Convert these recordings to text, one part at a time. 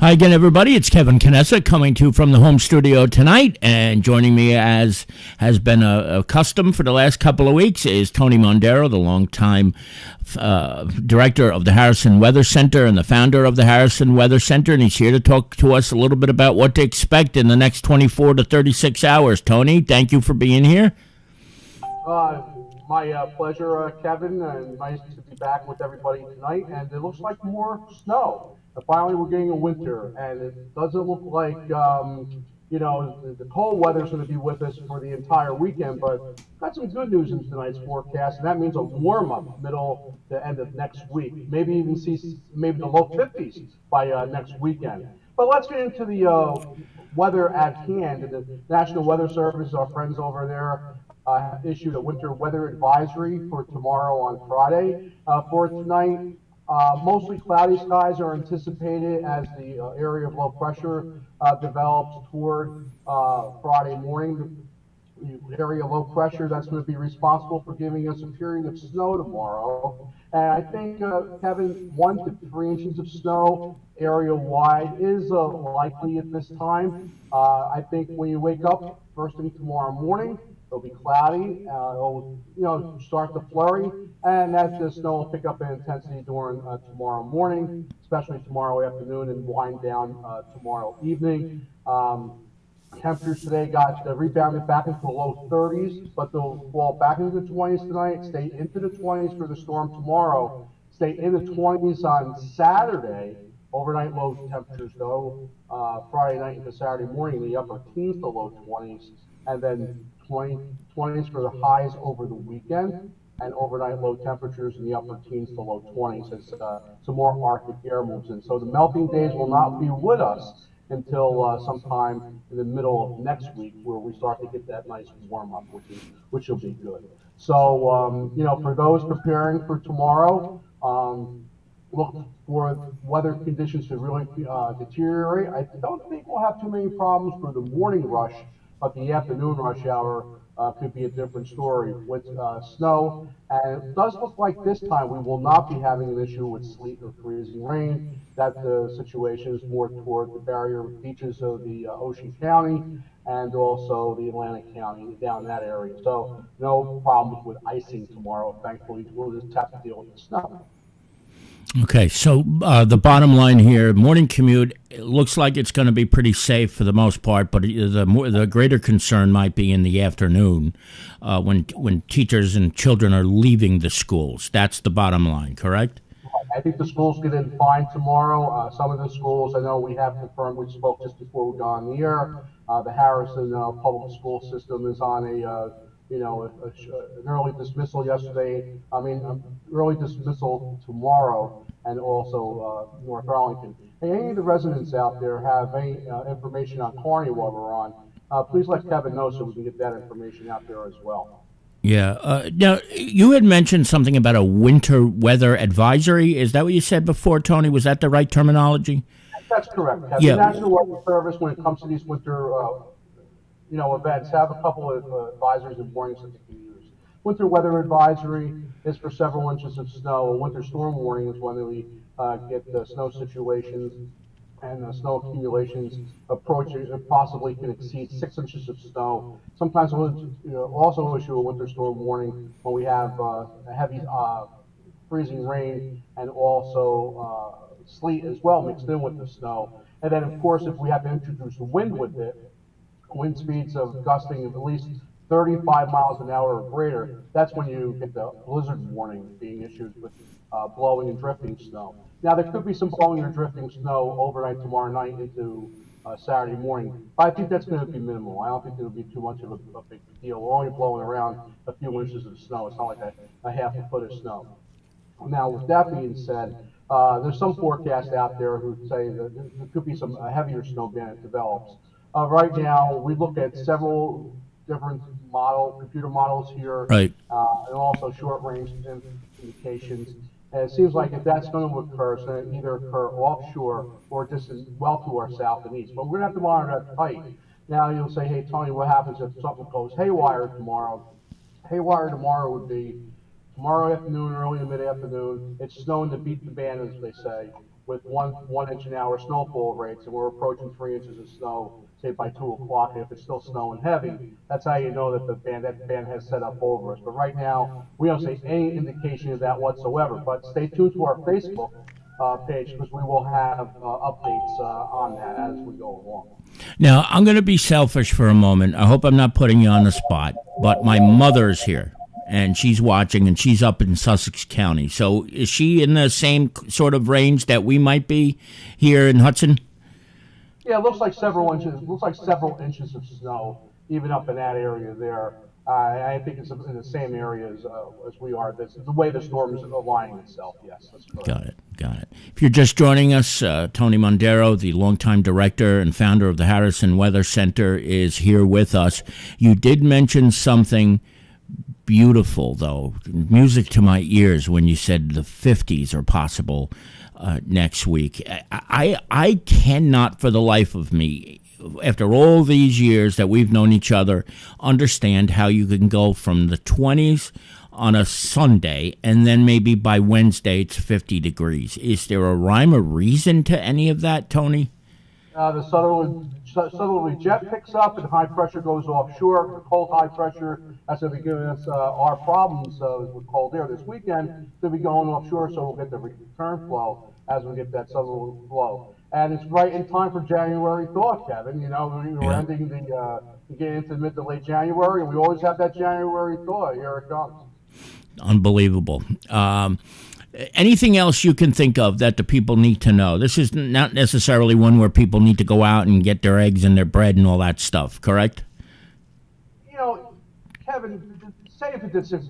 Hi again, everybody. It's Kevin Canessa coming to you from the home studio tonight, and joining me, as has been a custom for the last couple of weeks, is Tony Mondaro, the longtime director of the Harrison Weather Center and the founder of the Harrison Weather Center, and he's here to talk to us a little bit about what to expect in the next 24 to 36 hours. Tony, thank you for being here. My pleasure, Kevin, and nice to be back with everybody tonight. And it looks like more snow. Finally, we're getting a winter, and it doesn't look like, the cold weather is going to be with us for the entire weekend, but got some good news in tonight's forecast, and that means a warm-up middle to end of next week. Maybe even see maybe the low 50s by next weekend. But let's get into the weather at hand. The National Weather Service, our friends over there, issued a winter weather advisory for tomorrow on Friday. For tonight, mostly cloudy skies are anticipated as the area of low pressure develops toward Friday morning. The area of low pressure that's going to be responsible for giving us a period of snow tomorrow. And I think, Kevin, 1 to 3 inches of snow area wide is likely at this time. I think when you wake up first thing tomorrow morning, it'll be cloudy. It'll start to flurry, and that the snow will pick up in intensity during tomorrow morning, especially tomorrow afternoon, and wind down tomorrow evening. Temperatures today got rebounded back into the low 30s, but they'll fall back into the 20s tonight, stay into the 20s for the storm tomorrow, stay in the 20s on Saturday. Overnight low temperatures, though, Friday night into Saturday morning, the upper teens to low 20s, and then 20s for the highs over the weekend, and overnight low temperatures in the upper teens to low 20s as some more Arctic air moves in. So the melting days will not be with us until sometime in the middle of next week, where we start to get that nice warm up, which will be good. So for those preparing for tomorrow, look for weather conditions to really deteriorate. I don't think we'll have too many problems for the morning rush, but the afternoon rush hour could be a different story with snow. And it does look like this time we will not be having an issue with sleet or freezing rain. That the situation is more toward the barrier beaches of the Ocean County and also the Atlantic County, down that area. So no problems with icing tomorrow. Thankfully, we'll just have to deal with the snow. Okay, so the bottom line here, morning commute, it looks like it's going to be pretty safe for the most part, but the greater concern might be in the afternoon when teachers and children are leaving the schools. That's the bottom line, correct? I think the schools get in fine tomorrow. Some of the schools, I know we have confirmed, we spoke just before we got on the air, the Harrison public school system is on an early dismissal yesterday. Early dismissal tomorrow, and also North Arlington. Hey, any of the residents out there have any information on Kearney while we're on, please let Kevin know so we can get that information out there as well. Yeah. Now, you had mentioned something about a winter weather advisory. Is that what you said before, Tony? Was that the right terminology? That's correct, Kevin. Yeah. The National Weather Service, when it comes to these winter events, have a couple of advisories and warnings that they can use. Winter weather advisory is for several inches of snow. A winter storm warning is when we get the snow situations and snow accumulations approaching, possibly can exceed 6 inches of snow. Sometimes we'll also issue a winter storm warning when we have heavy freezing rain and also sleet as well mixed in with the snow. And then, of course, if we have to introduce wind with it, wind speeds of gusting of at least 35 miles an hour or greater, that's when you get the blizzard warning being issued with blowing and drifting snow. Now, there could be some blowing or drifting snow overnight tomorrow night into Saturday morning, but I think that's going to be minimal. I don't think it'll be too much of a big deal. We're only blowing around a few inches of snow. It's not like a half a foot of snow. Now, with that being said, there's some forecasts out there who say that there could be some heavier snow band that develops. Right now, we look at several different computer models here, Right. And also short-range indications. And it seems like if that's going to occur, it's going to either occur offshore or just well to our south and east. But we're going to have to monitor that tight. Now you'll say, hey, Tony, what happens if something goes haywire tomorrow? Haywire tomorrow would be tomorrow afternoon, early to mid-afternoon. It's snowing to beat the band, as they say. with one inch an hour snowfall rates, and we're approaching 3 inches of snow, say by 2 o'clock. And if it's still snowing heavy, that's how you know that that band has set up over us. But right now, we don't see any indication of that whatsoever. But stay tuned to our Facebook page, because we will have updates on that as we go along. Now, I'm going to be selfish for a moment. I hope I'm not putting you on the spot, but my mother's here, and she's watching, and she's up in Sussex County. So is she in the same sort of range that we might be here in Hudson? Yeah, it looks like several inches. Looks like several inches of snow, even up in that area there. I think it's in the same area as we are. This is the way the storm is aligning itself. Yes, that's correct. Got it. If you're just joining us, Tony Mondaro, the longtime director and founder of the Harrison Weather Center, is here with us. You did mention something beautiful, though, music to my ears, when you said the 50s are possible next week. I cannot for the life of me, after all these years that we've known each other, understand how you can go from the 20s on a Sunday and then maybe by Wednesday it's 50 degrees. Is there a rhyme or reason to any of that, Tony? The southerly jet picks up and high pressure goes offshore. The cold high pressure, that's going to be giving us our problems with cold air this weekend. They'll be going offshore, so we'll get the return flow as we get that southerly flow. And it's right in time for January thaw, Kevin. You know, we're ending we get into mid to late January, and we always have that January thaw. Here it comes. Unbelievable. Anything else you can think of that the people need to know? This is not necessarily one where people need to go out and get their eggs and their bread and all that stuff, correct? You know, Kevin, say if it did 6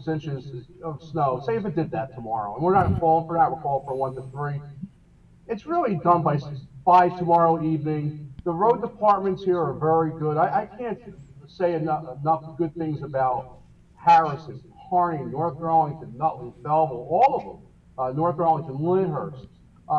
inches of snow, say if it did that tomorrow, and we're not calling for that, we're calling for 1 to 3. It's really done by tomorrow evening. The road departments here are very good. I can't say enough good things about Harrison, Harney, North Arlington, Nutley, Belleville, all of them. North Arlington, Lyndhurst.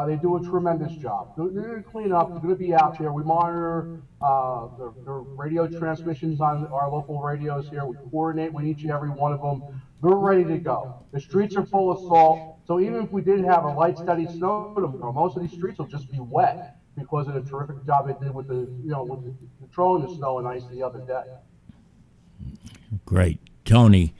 They do a tremendous job. They're going to clean up. They're going to be out there. We monitor the radio transmissions on our local radios here. We coordinate with each and every one of them. They're ready to go. The streets are full of salt. So even if we did have a light, steady snow tomorrow, most of these streets will just be wet because of the terrific job they did with with controlling the snow and ice the other day. Great. Tony,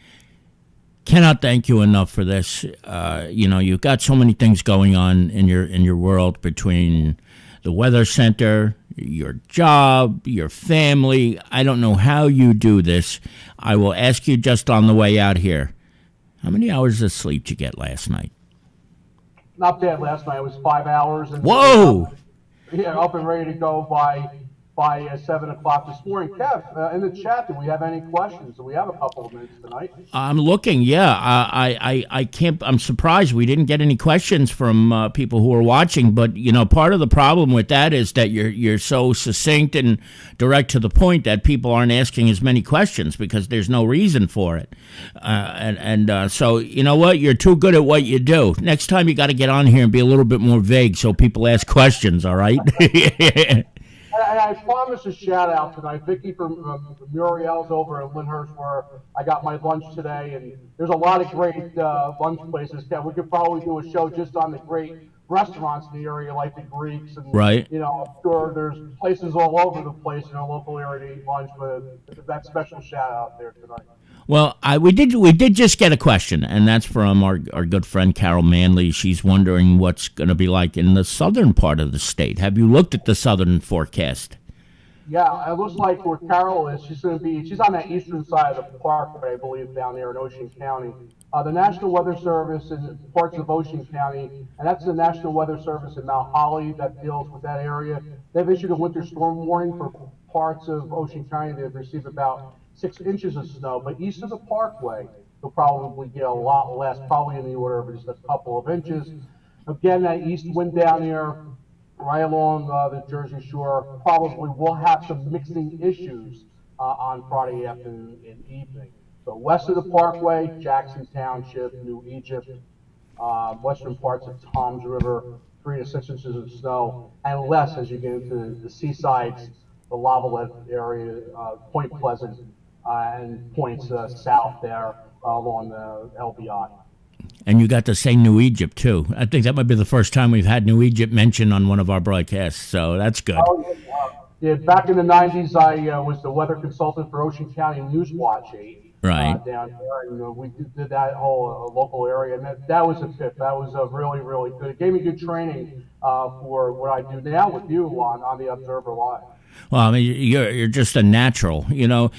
cannot thank you enough for this. You've got so many things going on in your world, between the weather center, your job, your family. I don't know how you do this. I will ask you just on the way out here, how many hours of sleep did you get last night? Not bad last night. It was 5 hours. And whoa! Up and ready to go by 7 o'clock this morning. Kev, in the chat, do we have any questions? Do we have a couple of minutes tonight? I'm looking. Yeah, I can't. I'm surprised we didn't get any questions from people who are watching. But part of the problem with that is that you're so succinct and direct to the point that people aren't asking as many questions because there's no reason for it. So you know what? You're too good at what you do. Next time you got to get on here and be a little bit more vague so people ask questions. All right. And I promised a shout out tonight. Vicky from Muriel's over in Lyndhurst, where I got my lunch today, and there's a lot of great lunch places. We could probably do a show just on the great restaurants in the area, like the Greeks, and right. I'm sure there's places all over the place in our local area to eat lunch. But that special shout out there tonight. Well, we did just get a question, and that's from our good friend Carol Manley. She's wondering what's going to be like in the southern part of the state. Have you looked at the southern forecast? Yeah, it looks like where Carol is, she's on that eastern side of the parkway, I believe, down there in Ocean County. The National Weather Service in parts of Ocean County, and that's the National Weather Service in Mount Holly that deals with that area. They've issued a winter storm warning for parts of Ocean County. They've received about 6 inches of snow, but east of the parkway, you'll probably get a lot less, probably in the order of just a couple of inches. Again, that east wind down there, right along the Jersey Shore, probably will have some mixing issues on Friday afternoon and evening. So west of the parkway, Jackson Township, New Egypt, western parts of Toms River, 3 to 6 inches of snow, and less as you get into the seasides, the Lavalette area, Point Pleasant, and points south there along the LBI. And you got to say New Egypt, too. I think that might be the first time we've had New Egypt mentioned on one of our broadcasts, so that's good. Oh, yeah, back in the 90s, I was the weather consultant for Ocean County Newswatch 8 Right. down there. And we did that whole local area, and that was a fit. That was really, really good. It gave me good training for what I do now with you on the Observer Live. Well, I mean, you're just a natural. You know,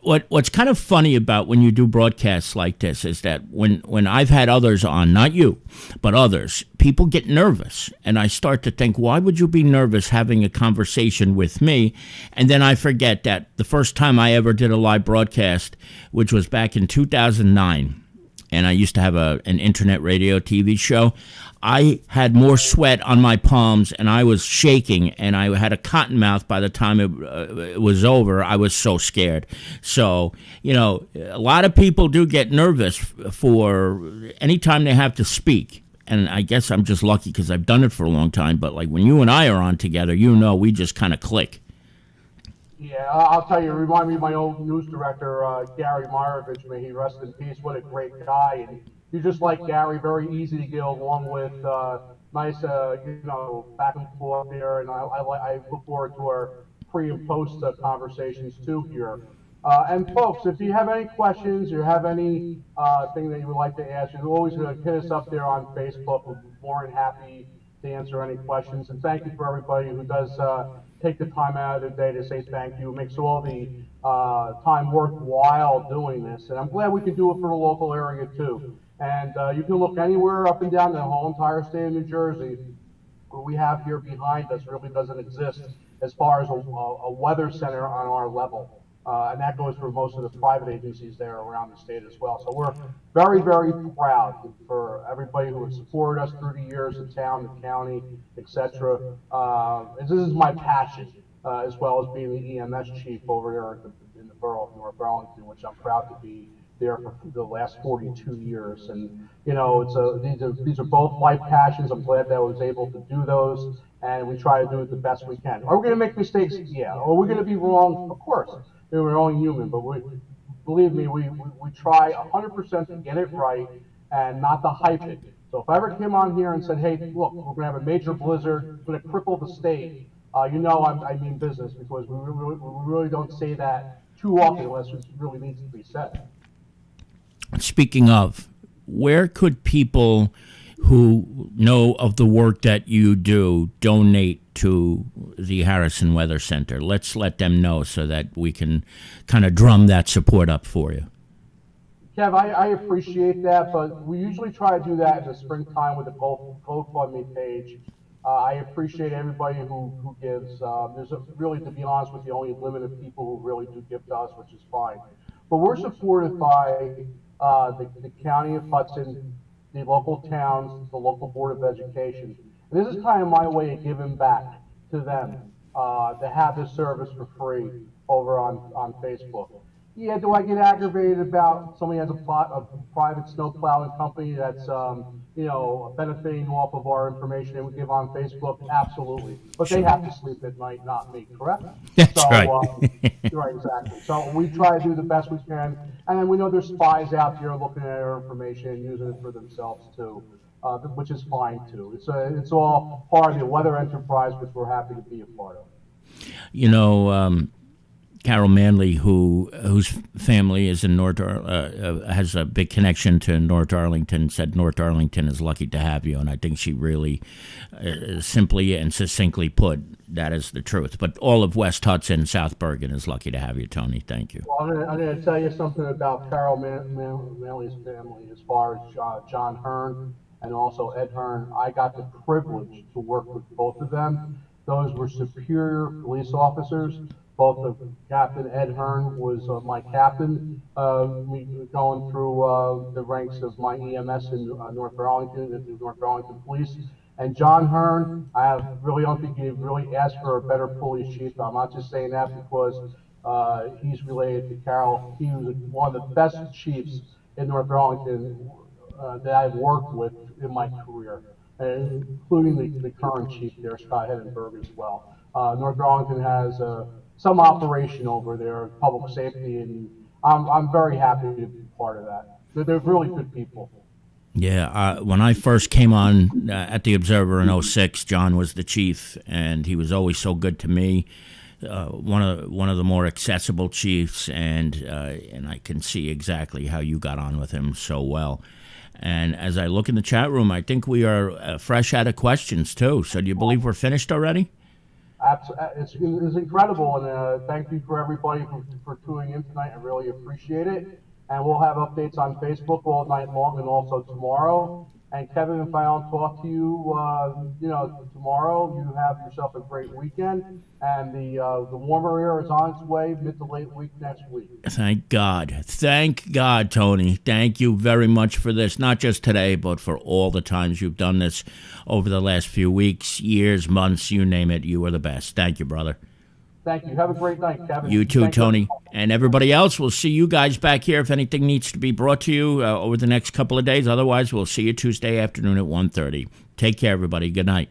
what's kind of funny about when you do broadcasts like this is that when I've had others on, not you, but others, people get nervous, and I start to think, why would you be nervous having a conversation with me? And then I forget that the first time I ever did a live broadcast, which was back in 2009. And I used to have an internet radio TV show. I had more sweat on my palms, and I was shaking, and I had a cotton mouth by the time it was over. I was so scared. So, you know, a lot of people do get nervous for any time they have to speak. And I guess I'm just lucky because I've done it for a long time. But like when you and I are on together, you know, we just kind of click. Yeah, I'll tell you, it reminded me of my old news director, Gary Myrovich, may he rest in peace. What a great guy. And you're just like Gary, very easy to get along with, nice, you know, back and forth there. And I look forward to our pre and post conversations too here. And folks, if you have any questions or have any thing that you would like to ask, you can always hit us up there on Facebook. We're more than happy to answer any questions. And thank you for everybody who does take the time out of their day to say thank you. It makes all the time worthwhile doing this. And I'm glad we can do it for the local area too. And you can look anywhere up and down the whole entire state of New Jersey. What we have here behind us really doesn't exist as far as a weather center on our level. And that goes for most of the private agencies there around the state as well. So we're very, very proud for everybody who has supported us through the years, the town, the county, etc. This is my passion, as well as being the EMS chief over there in the borough of North Arlington, which I'm proud to be there for the last 42 years. And, you know, these are both life passions. I'm glad that I was able to do those, and we try to do it the best we can. Are we going to make mistakes? Yeah. Are we going to be wrong? Of course. We're only human, but believe me, we try 100% to get it right and not to hype it. So if I ever came on here and said, hey, look, we're going to have a major blizzard, it's going to cripple the state, you know I mean business, because we really don't say that too often unless it really needs to be said. Speaking of, where could people who know of the work that you do donate to the Harrison Weather Center? Let's let them know so that we can kind of drum that support up for you. Kev, I appreciate that, but we usually try to do that in the springtime with the GoFundMe page. I appreciate everybody who gives. There's really, to be honest with you, only a limited people who really do give to us, which is fine. But we're supported by the County of Hudson, the local towns, the local Board of Education. And this is kind of my way of giving back to them, to have this service for free over on Facebook. Yeah, do I get aggravated about somebody has a private snow plowing company that's, you know, benefiting off of our information that we give on Facebook? Absolutely. But they have to sleep at night, not me, correct? That's so, right. Right, exactly. So we try to do the best we can. And then we know there's spies out there looking at our information and using it for themselves too, which is fine too. It's all part of the weather enterprise, which we're happy to be a part of. You know, Carol Manley, whose family is in has a big connection to North Arlington, said North Arlington is lucky to have you, and I think she really simply and succinctly put that is the truth. But all of West Hudson, South Bergen is lucky to have you, Tony. Thank you. Well, I'm going to tell you something about Carol Manley's family as far as John Hearn and also Ed Hearn. I got the privilege to work with both of them. Those were superior police officers. Both of Captain Ed Hearn was my captain, going through the ranks of my EMS in North Arlington, the North Arlington Police. And John Hearn, I really don't think he really asked for a better police chief. I'm not just saying that because he's related to Carol. He was one of the best chiefs in North Arlington that I've worked with in my career, including the current chief there, Scott Hedenberg, as well. North Arlington has some operation over there, public safety, and I'm very happy to be part of that. They're really good people. Yeah, when I first came on at the Observer in '06, John was the chief, and he was always so good to me. One of the more accessible chiefs, and I can see exactly how you got on with him so well. And as I look in the chat room, I think we are fresh out of questions too. So do you believe we're finished already? It's incredible, and thank you for everybody for tuning in tonight. I really appreciate it. And we'll have updates on Facebook all night long and also tomorrow. And Kevin, if I don't talk to you, tomorrow, you have yourself a great weekend. And the warmer air is on its way mid to late week next week. Thank God, Tony. Thank you very much for this, not just today, but for all the times you've done this over the last few weeks, years, months, you name it. You are the best. Thank you, brother. Thank you. Have a great night, Kevin. You too, Thank Tony. you. And everybody else, we'll see you guys back here if anything needs to be brought to you over the next couple of days. Otherwise, we'll see you Tuesday afternoon at 1:30. Take care, everybody. Good night.